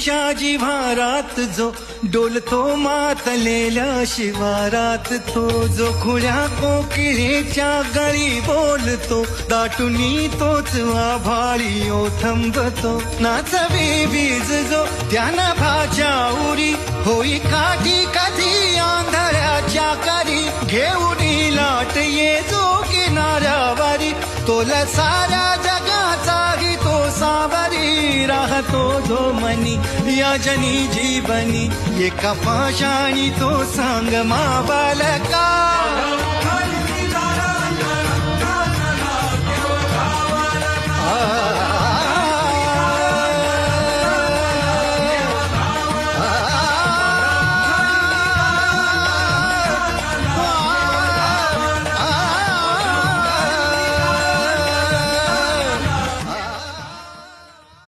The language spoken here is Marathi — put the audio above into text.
आठवणीच्या जिव्हारात जो डोलतो मातलेल्या शिवारात, तो जो खुल्या कोकिळेच्या गळी बोलतो, दाटुनी तोच आभाळी ओथंबतो. नाचवी वीज जो त्यानं भाच्या उरी, होई काठी कधी आंधळ्याच्या करी, घेऊनी लाट ये जो किनाऱ्यावारी, तोला साऱ्या जगाचाही तो सावरी, राहतो जो मनी या जनी जीवनी, एका पाशाणी तो सांग मा बालका. आ